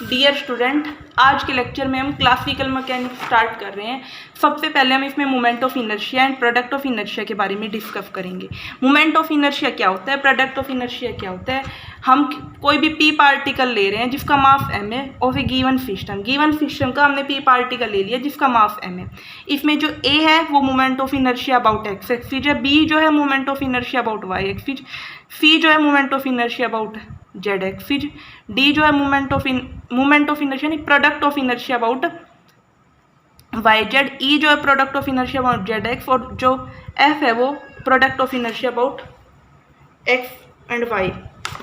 Dear student, आज के lecture में हम क्लासिकल मैकेनिक्स स्टार्ट कर रहे हैं। सबसे पहले हम इसमें moment of inertia and product of inertia के बारे में डिस्कस करेंगे। मोमेंट ऑफ इनर्शिया क्या होता है, प्रोडक्ट ऑफ इनर्शिया क्या होता है। हम कोई भी पी पार्टिकल ले रहे हैं जिसका मास m है और फिर गिवन सिस्टम का हमने पी पार्टिकल ले लिया जिसका मास m है। इसमें जो a है वो moment of inertia about x axis है, b जो है moment of inertia about y axis, c जो है moment of inertia about z axis, d जो है मोमेंट ऑफ इनर्शिया नहीं product of inertia about Y Z, E जो है product of inertia about Z X, और जो एफ है वो product of inertia about X and Y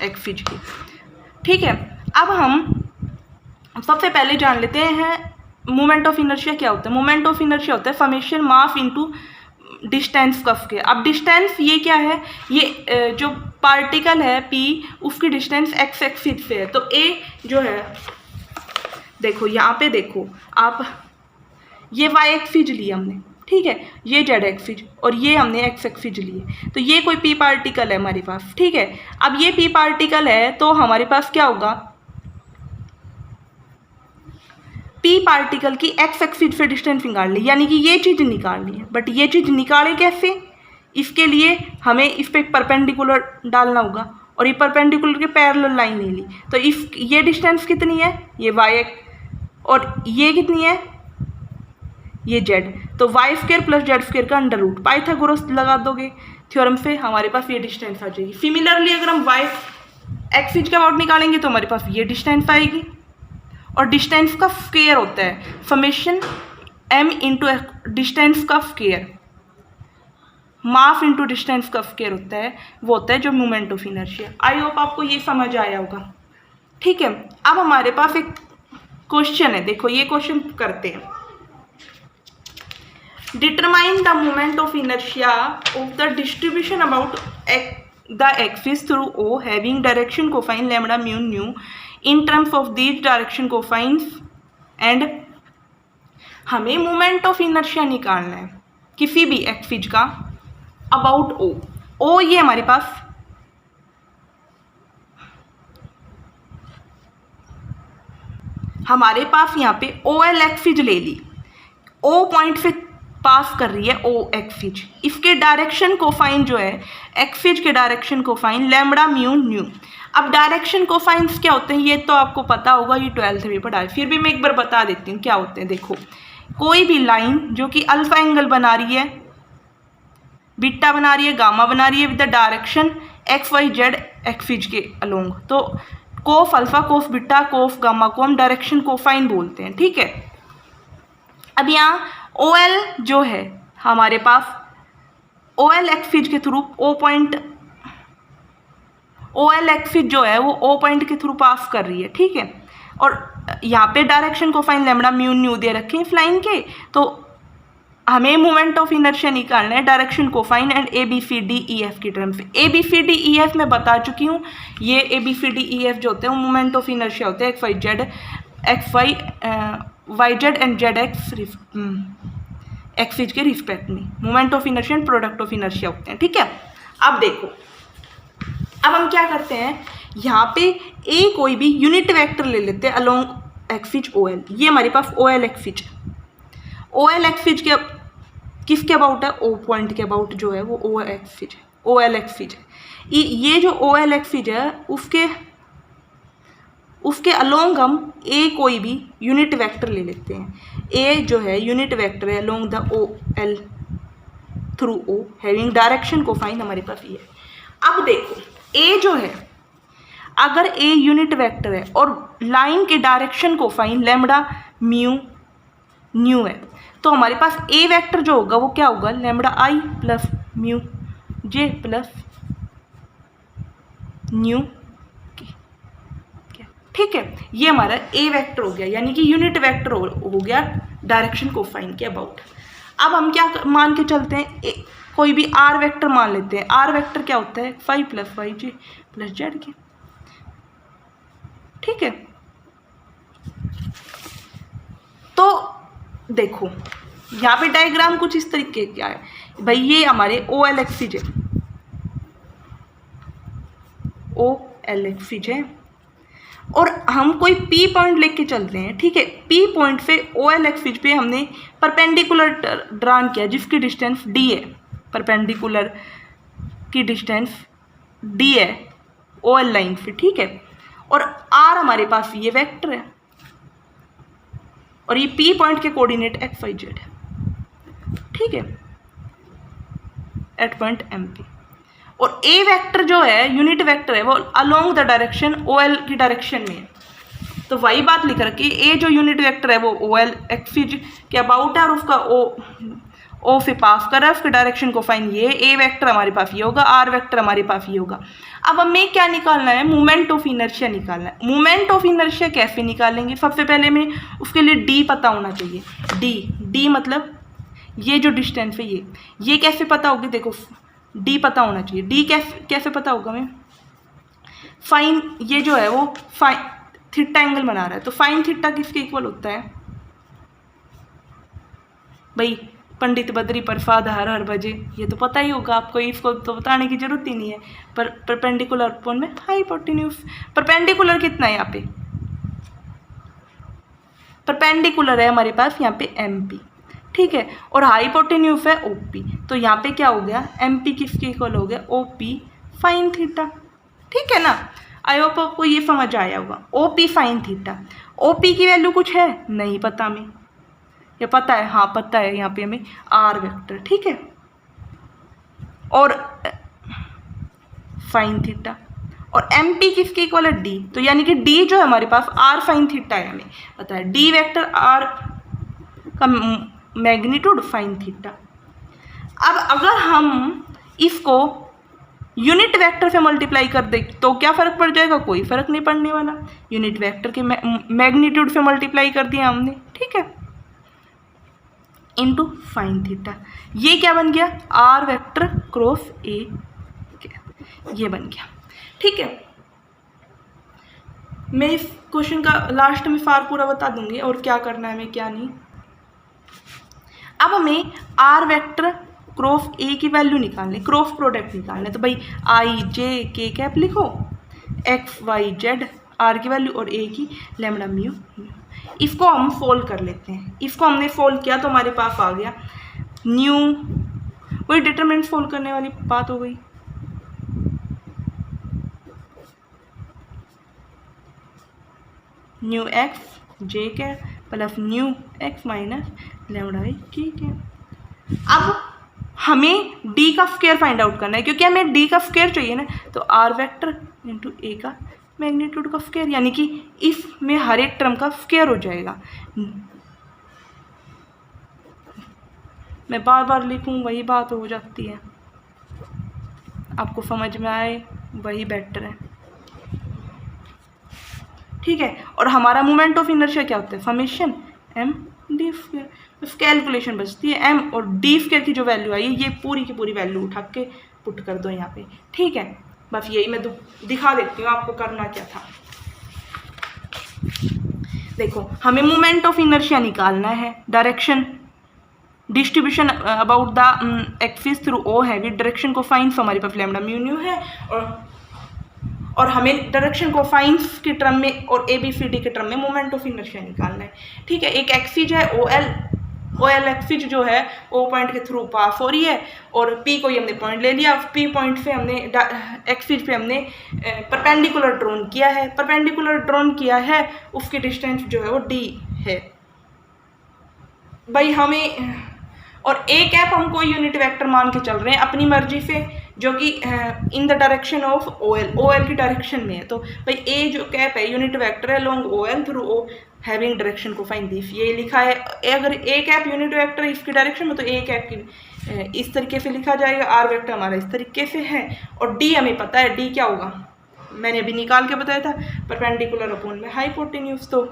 axis की। ठीक है, अब हम सबसे पहले जान लेते हैं मोमेंट ऑफ इनर्शिया क्या होता है। मोमेंट ऑफ इनर्शिया होता है समेशन मास इनटू डिस्टेंस कफ के। अब डिस्टेंस ये क्या है, ये जो पार्टिकल है p उसकी डिस्टेंस x एक्सिस से है। तो a जो है, देखो यहाँ पे देखो आप, ये y एक्सिस ली हमने, ठीक है, ये z एक्सिस और ये हमने x एक्सिस लिए। तो ये कोई p पार्टिकल है हमारे पास, ठीक है। अब ये p पार्टिकल है तो हमारे पास क्या होगा, p पार्टिकल की x एक्सिस से डिस्टेंस निकाल ली, यानी कि ये चीज़ निकालनी है। बट ये चीज़ निकाले कैसे, इसके लिए हमें इस पर परपेंडिकुलर डालना होगा और ये परपेंडिकुलर के पैरेलल लाइन ले ली। तो इस ये डिस्टेंस कितनी है, ये y और ये कितनी है, ये z। तो y square plus Z square का अंडर रूट, पाइथागोरस लगा दोगे थ्योरम से, हमारे पास ये डिस्टेंस आ जाएगी। सिमिलरली अगर हम y एक्सिस के अबाउट निकालेंगे तो हमारे पास ये डिस्टेंस आएगी। और डिस्टेंस का स्क्वायर होता है समेशन m इंटू डिस्टेंस का स्क्वायर, मास इंटू डिस्टेंस का स्क्वायर होता है, वो होता है जो moment of inertia. I hope आपको ये समझ आया होगा। ठीक है, अब हमारे पास एक क्वेश्चन है, देखो ये क्वेश्चन करते हैं। Determine the moment of inertia of the distribution about the axis through O having direction cosine lambda mu new in terms of these direction cosines and हमें मोमेंट ऑफ इनर्शिया निकालना है किसी भी एक्सिस का about O ये हमारे पास यहाँ पे OL एक्सिस ले ली, O पॉइंट से पास कर रही है O एक्सिस। इसके डायरेक्शन कोसाइन जो है, एक्सिस के direction cosine lambda mu new. अब डायरेक्शन कोसाइंस क्या होते हैं ये तो आपको पता होगा, ये 12th में पढ़ा है, फिर भी मैं एक बार बता देती हूँ क्या होते हैं। देखो, कोई भी लाइन जो कि अल्फा एंगल बना रही है, बीटा बना रही है, गामा बना रही है with the direction X Y Z axis के अलोंग, तो cos alpha cos beta cos gamma को हम डायरेक्शन कोसाइन बोलते हैं। ठीक है, अब यहाँ OL जो है हमारे पास, OL एक्सिस के थ्रू OL एक्सिस जो है वो O पॉइंट के थ्रू पास कर रही है, ठीक है। और यहाँ पे direction cosine lambda mu nu दे रखे हैं इस लाइन के, तो हमें मोमेंट ऑफ इनर्शिया निकालना है डायरेक्शन कोसाइन एंड ABCDEF की टर्म से। ABCDEF मैं बता चुकी हूँ, ये ABCDEF जो होते हैं वो मोमेंट ऑफ इनर्शिया होते हैं YZ एंड ZX एक्सिस के रिस्पेक्ट में। Moment of inertia and product of inertia होते हैं, ठीक है। अब देखो, अब हम क्या करते हैं, यहाँ पे A कोई भी यूनिट वेक्टर ले लेते हैं अलोंग एक्सिस OL। ये हमारे पास OL एक्सिस, OL एक्सिस के किसके अबाउट है, O पॉइंट के अबाउट जो है वो OL एक्सिस है। ये जो OL एक्सिस है उसके अलोंग हम A कोई भी यूनिट वेक्टर ले लेते हैं। A जो है यूनिट वेक्टर है along the OL through O having direction cosine, हमारे पास ये है। अब देखो, A जो है, अगर A यूनिट वेक्टर है और लाइन के direction cosine lambda mu new है, तो हमारे पास A वेक्टर जो होगा वो क्या होगा, lambda I plus mu J plus new के, ठीक है। ये हमारा A वेक्टर हो गया, यानी कि यूनिट वेक्टर हो गया डायरेक्शन कोसाइन के अबाउट। अब हम क्या मान के चलते हैं, कोई भी R वेक्टर मान लेते हैं। R वेक्टर क्या होता है, 5 प्लस वाई जे प्लस जेड के, ठीक है। तो देखो यहाँ पे डायग्राम कुछ इस तरीके का है भाई, ये हमारे OL एक्सिस है, OL एक्सिस है और हम कोई P पॉइंट लेके चल रहे हैं, ठीक है। P पॉइंट पे OL एक्सिस पे हमने परपेंडिकुलर ड्रान किया जिसकी डिस्टेंस D है, परपेंडिकुलर की डिस्टेंस D है OL लाइन से, ठीक है। और R हमारे पास ये वेक्टर है और ये P पॉइंट के कोऑर्डिनेट XYZ है, ठीक है, एट पॉइंट MP। और A वेक्टर जो है यूनिट वेक्टर है वो अलोंग द डायरेक्शन OL की डायरेक्शन में है। तो वही बात लिख रखी है, A जो यूनिट वेक्टर है वो OL एक्सिस के अबाउट है और उसका O से पास कर रहा है, उसके डायरेक्शन को फाइन ये A वेक्टर हमारे पास ये होगा, R वेक्टर हमारे पास ये होगा। अब हमें क्या निकालना है, मोमेंट ऑफ इनर्शिया निकालना है। मोमेंट ऑफ इनर्शिया कैसे निकालेंगे, सबसे पहले में उसके लिए D पता होना चाहिए। D मतलब ये जो डिस्टेंस है ये कैसे पता होगी, देखो D पता होना चाहिए। D कैसे पता होगा हमें, फाइन ये जो है वो फाइन थीटा एंगल बना रहा है, तो फाइन थीटा किसके इक्वल होता है भाई, पंडित बद्री प्रसाद हर हर बजे, ये तो पता ही होगा आपको, इसको तो बताने की जरूरत ही नहीं है। पर परपेंडिकुलर अपॉन में हाइपोटेन्यूज, परपेंडिकुलर कितना है यहाँ पे, परपेंडिकुलर है हमारे पास यहाँ पे MP, ठीक है, और हाइपोटेन्यूज है OP। तो यहाँ पे क्या हो गया, MP किसके इक्वल हो गया, OP फाइन थीटा, ठीक है ना। आई होप आपको ये समझ आया होगा। OP फाइन थीटा, OP की वैल्यू कुछ है नहीं पता हमें, ये पता है, हाँ पता है यहाँ पे हमें R वेक्टर, ठीक है, और फाइन थीटा, और MP किसके इक्वल है D, तो यानी कि D जो है हमारे पास R फाइन थीटा है, हमें पता है D वेक्टर R का मैग्नीट्यूड फाइन थीटा। अब अगर हम इसको यूनिट वेक्टर से मल्टीप्लाई कर दे तो क्या फ़र्क पड़ जाएगा, कोई फ़र्क नहीं पड़ने वाला, यूनिट वेक्टर के मैग्नीट्यूड से मल्टीप्लाई कर दिया हमने, ठीक है, इनटू फाइन थीटा। ये क्या बन गया, R वेक्टर क्रॉस A, ये बन गया, ठीक है। मैं इस क्वेश्चन का लास्ट में फार पूरा बता दूंगी और क्या करना है हमें क्या नहीं। अब हमें R वेक्टर क्रॉस A की वैल्यू निकालनी, क्रॉस प्रोडक्ट निकालना है, तो भाई I J K कैप लिखो, X Y Z R की वैल्यू और A की लैम्डा म्यू। इसको हम सोल्व कर लेते हैं, इसको हमने सोल्व किया तो हमारे पास आ गया न्यू, वही डिटरमिनेंट सोल्व करने वाली बात हो गई, nu X J cap plus nu X minus lambda I K cap. अब हमें D का स्क्वायर फाइंड आउट करना है, क्योंकि हमें D का स्क्वायर चाहिए ना, तो R वेक्टर इंटू A का मैग्नीट्यूड का स्क्वायर, यानी कि इसमें हर एक टर्म का स्क्वायर हो जाएगा। मैं बार बार लिखूं वही बात हो जाती है, आपको समझ में आए वही बेटर है, ठीक है। और हमारा मोमेंट ऑफ इनर्शिया क्या होता है, समेशन M D स्क्वायर, बस कैलकुलेशन बचती है M और D स्क्वायर की जो वैल्यू आई ये पूरी की पूरी वैल्यू उठा के पुट कर दो यहाँ पे, ठीक है। बस यही मैं दिखा देती हूँ आपको करना क्या था। देखो हमें मोमेंट ऑफ इनर्शिया निकालना है, direction distribution about the axis through O है, डायरेक्शन को फाइन, तो हमारे पास लैम्डा म्यू न्यू है, और हमें डायरेक्शन को फाइंस के टर्म में और ABCD के टर्म में मोमेंट ऑफ इनर्शिया निकालना है, ठीक है। एक एक्सिस है OL एक्सिस जो है O पॉइंट के थ्रू पास हो रही है, और P को ही हमने पॉइंट ले लिया, P पॉइंट से हमने एक्सिस पे हमने परपेंडिकुलर ड्रॉन किया है, परपेंडिकुलर ड्रॉन किया है, उसकी डिस्टेंस जो है वो D है भाई हमें, और A कैप हम कोई यूनिट वेक्टर मान के चल रहे हैं अपनी मर्जी से, जो कि in the direction of OL की डायरेक्शन में है। तो भाई A जो कैप है यूनिट वेक्टर है long OL through O having direction को फाइंड दिस, ये लिखा है। अगर A कैप यूनिट वेक्टर है इसकी डायरेक्शन में, तो A कैप की इस तरीके से लिखा जाएगा, R वेक्टर हमारा इस तरीके से है, और D हमें पता है D क्या होगा, मैंने अभी निकाल के बताया था, परपेंडिकुलर अपॉन में हाइपोटेन्यूज, तो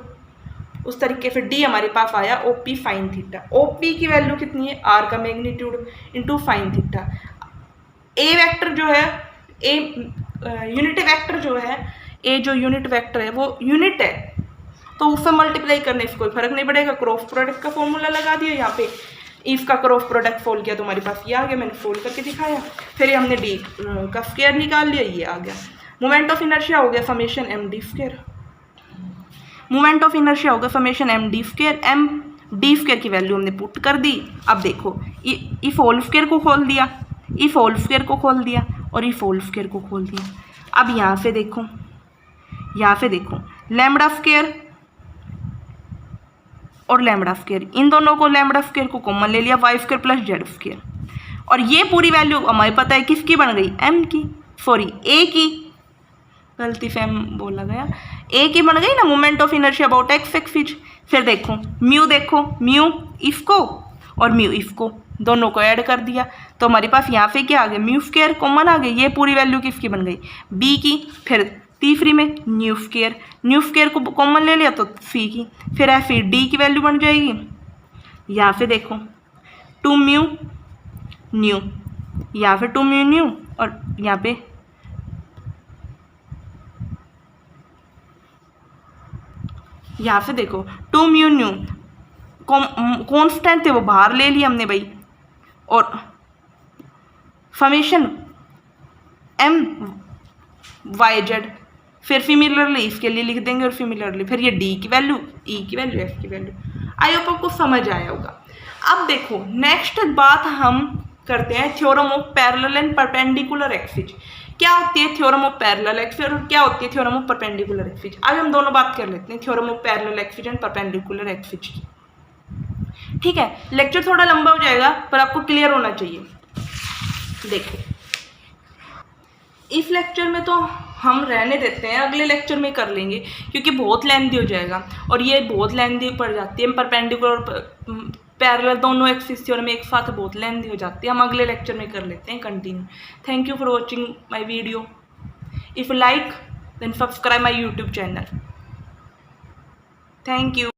उस तरीके से D हमारे पास आया OP फाइन थीटा। OP की वैल्यू कितनी है, R का magnitude into fine theta. A vector जो है यूनिट वेक्टर जो है A जो यूनिट वेक्टर है वो यूनिट है, तो उससे मल्टीप्लाई करने से कोई फर्क नहीं पड़ेगा, क्रॉस प्रोडक्ट का फॉर्मूला लगा दिया यहाँ पे, इसका क्रॉस प्रोडक्ट फोल्ड किया तो हमारे पास ये आ गया, मैंने फोल्ड करके दिखाया, फिर ये हमने D का स्क्वायर निकाल लिया, ये आ गया। मोमेंट ऑफ इनर्शिया हो गया summation M D square, moment of inertia होगा summation M D square, M D square की वैल्यू हमने पुट कर दी। अब देखो इफ होल स्क्वायर को खोल दिया, इफ होल स्क्वायर को खोल दिया और इफ होल स्क्वायर को खोल दिया। अब यहाँ से देखो, यहाँ से देखो लैम्बडा स्क्वायर और लैम्बडा स्क्वायर, इन दोनों को लैम्बडा स्क्वायर को कॉमन ले लिया, Y square plus Z square, और ये पूरी वैल्यू हमें पता है किसकी बन गई, एम की, सॉरी ए की, गलती से एम बोला गया, ए की बन गई ना, moment of inertia about x axis. फिर देखो म्यू इसको और म्यू इसको दोनों को ऐड कर दिया, तो हमारे पास यहाँ पे क्या आ गया, म्यू स्क्वायर कॉमन आ गई, ये पूरी वैल्यू किसकी बन गई, बी की। फिर तीसरी में न्यू स्क्वायर को कॉमन ले लिया तो सी की, फिर एफ डी की वैल्यू बन जाएगी। यहाँ पे देखो 2 म्यू न्यू, यहाँ पे 2 म्यू न्यू और यहाँ पे देखो 2 म्यू न्यू, कॉन्स्टेंट थे वो बाहर ले लिया हमने भाई, और समेशन एम वाई जेड, फिर सिमिलरली इसके लिए लिख देंगे और सिमिलरली फिर ये डी की वैल्यू, ई की वैल्यू, एफ की वैल्यू। आई होप आपको समझ आया होगा। अब देखो नेक्स्ट बात हम करते हैं theorem of parallel and perpendicular axis. क्या होती है थ्योरम ऑफ पैरेलल एक्सिस और क्या होती है थ्योरम ऑफ परपेंडिकुलर एक्सिस। आज हम दोनों बात कर लेते हैं theorem of parallel axis and perpendicular axis की। ठीक है, लेक्चर थोड़ा लंबा हो जाएगा पर आपको क्लियर होना चाहिए। देखो इस लेक्चर में तो हम रहने देते हैं, अगले लेक्चर में कर लेंगे क्योंकि बहुत लेंथी हो जाएगा और ये बहुत लेंथी पड़ जाती है। परपेंडिकुलर और पैरेलल दोनों एक्सिस थ्योरम एक साथ बहुत लेंथी हो जाती है, हम अगले लेक्चर में कर लेते हैं continue. Thank you for watching my video. If you like then subscribe my YouTube channel. Thank you.